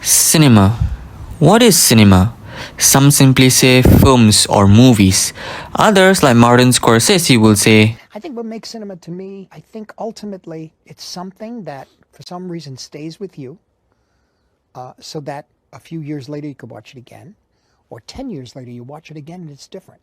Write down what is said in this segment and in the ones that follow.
Cinema. What is cinema? Some simply say films or movies. Others, like Martin Scorsese, will say, I think what makes cinema to me, I think ultimately it's something that for some reason stays with you so that a few years later you could watch it again, or 10 years later you watch it again and it's different.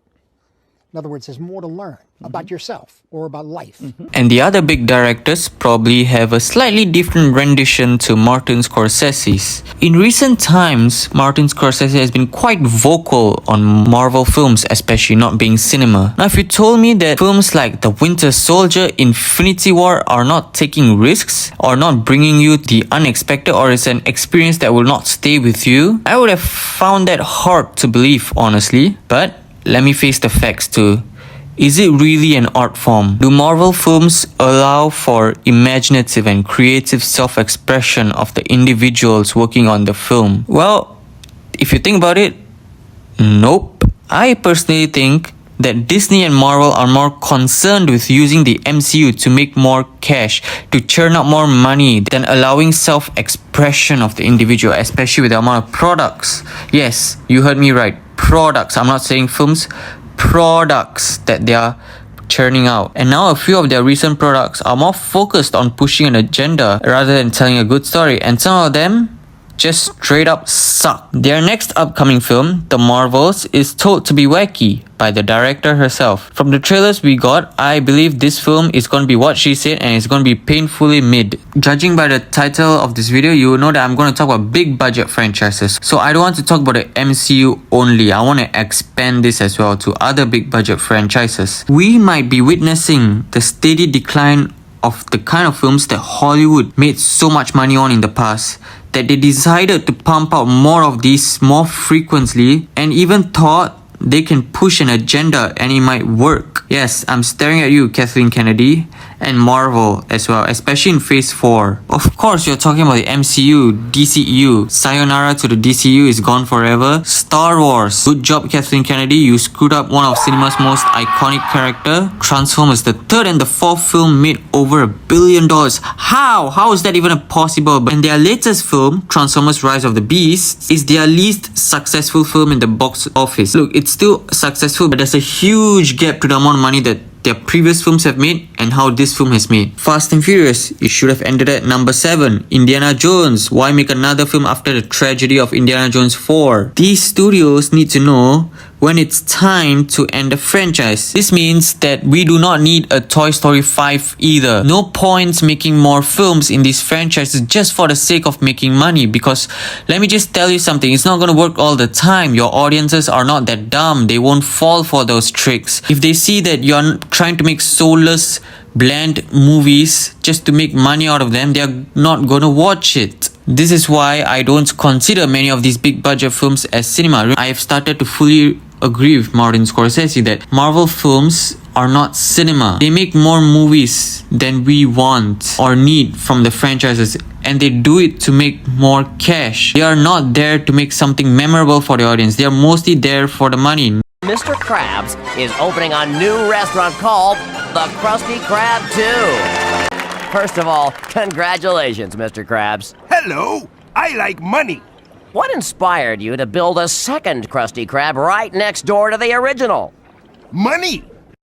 In other words, there's more to learn about yourself or about life. And the other big directors probably have a slightly different rendition to Martin Scorsese's. In recent times, Martin Scorsese has been quite vocal on Marvel films, especially not being cinema. Now, if you told me that films like The Winter Soldier, Infinity War are not taking risks, or not bringing you the unexpected, or is an experience that will not stay with you, I would have found that hard to believe, honestly. But let me face the facts too. Is it really an art form? Do Marvel films allow for imaginative and creative self-expression of the individuals working on the film? Well, if you think about it, nope. I personally think that Disney and Marvel are more concerned with using the MCU to make more cash, to churn out more money, than allowing self-expression of the individual, especially with the amount of products. Yes, you heard me right. Products. I'm not saying films. Products that they are churning out. And now a few of their recent products are more focused on pushing an agenda rather than telling a good story. And some of them just straight up suck. Their next upcoming film, The Marvels, is told to be wacky by the director herself. From the trailers we got, I believe this film is going to be what she said, and it's going to be painfully mid. Judging by the title of this video, you will know that I'm going to talk about big budget franchises. So I don't want to talk about the MCU only. I want to expand this as well to other big budget franchises. We might be witnessing the steady decline of the kind of films that Hollywood made so much money on in the past, that they decided to pump out more of these more frequently, and even thought they can push an agenda and it might work. Yes, I'm staring at you, Kathleen Kennedy, and Marvel as well, especially in Phase 4. Of course, you're talking about the MCU, DCEU. Sayonara to the DCU is gone forever. Star Wars. Good job, Kathleen Kennedy. You screwed up one of cinema's most iconic character. Transformers, the third and the fourth film made over $1 billion. How? How is that even possible? And their latest film, Transformers Rise of the Beast, is their least successful film in the box office. Look, it's still successful, but there's a huge gap to the amount of money that their previous films have made and how this film has made. Fast and Furious, it should have ended at number 7. Indiana Jones, why make another film after the tragedy of Indiana Jones 4? These studios need to know when it's time to end the franchise. This means that we do not need a Toy Story 5 either. No points making more films in these franchises just for the sake of making money, because let me just tell you something, it's not going to work all the time. Your audiences are not that dumb. They won't fall for those tricks. If they see that you're trying to make soulless, bland movies just to make money out of them, they're not going to watch it. This is why I don't consider many of these big budget films as cinema. I have started to fully agree with Martin Scorsese that Marvel films are not cinema. They make more movies than we want or need from the franchises, and they do it to make more cash. They are not there to make something memorable for the audience. They are mostly there for the money. Mr. Krabs is opening a new restaurant called the Krusty Krab 2. First of all, congratulations, Mr. Krabs. Hello, I like money. What inspired you to build a second Krusty Krab right next door to the original? Money.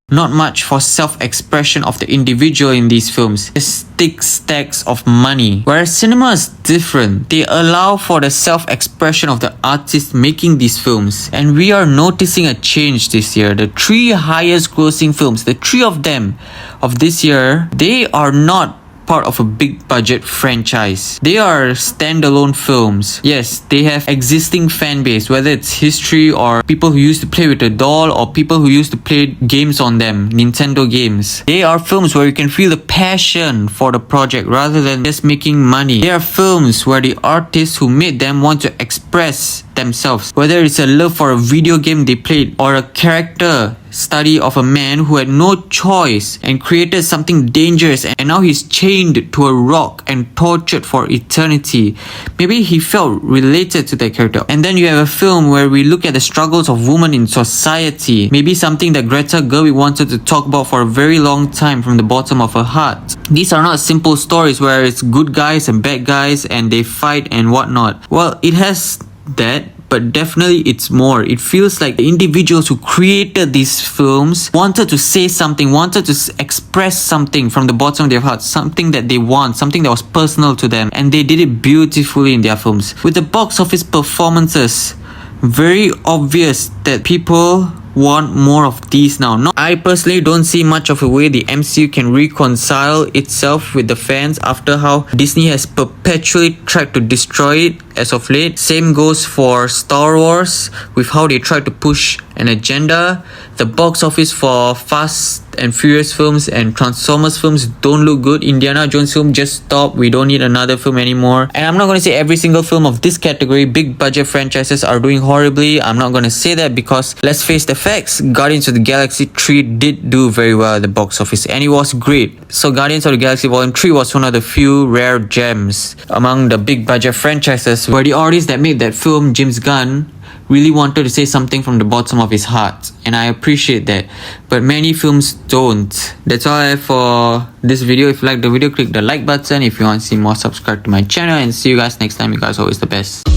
Not much for self-expression of the individual in these films. Just thick stacks of money. Whereas cinema is different. They allow for the self-expression of the artist making these films. And we are noticing a change this year. The 3 highest grossing films, the 3 of them of this year, they are not part of a big budget franchise. They are standalone films. Yes, they have existing fan base, whether it's history or people who used to play with the doll or people who used to play games on them, Nintendo games. They are films where you can feel the passion for the project rather than just making money. They are films where the artists who made them want to express themselves. Whether it's a love for a video game they played or a character study of a man who had no choice and created something dangerous, and now he's chained to a rock and tortured for eternity. Maybe he felt related to that character. And then you have a film where we look at the struggles of women in society. Maybe something that Greta Gerwig wanted to talk about for a very long time from the bottom of her heart. These are not simple stories where it's good guys and bad guys and they fight and whatnot. Well, it has that, but definitely it's more. It feels like the individuals who created these films wanted to say something, wanted to express something from the bottom of their heart, something that they want, something that was personal to them, and they did it beautifully in their films. With the box office performances, very obvious that people want more of these now. I personally don't see much of a way the MCU can reconcile itself with the fans after how Disney has perpetually tried to destroy it as of late. Same goes for Star Wars with how they tried to push an agenda. The box office for Fast and Furious films and Transformers films don't look good. Indiana Jones film just stopped. We don't need another film anymore. And I'm not going to say every single film of this category, big budget franchises, are doing horribly. I'm not going to say that because let's face the facts. Guardians of the Galaxy 3 did do very well at the box office and it was great. So Guardians of the Galaxy Volume 3 was one of the few rare gems among the big budget franchises where the artist that made that film, James Gunn, really wanted to say something from the bottom of his heart, and I appreciate that, but many films don't. That's all I have for this video. If you like the video, click the like button. If you want to see more, subscribe to my channel, and see you guys next time. You guys are always the best.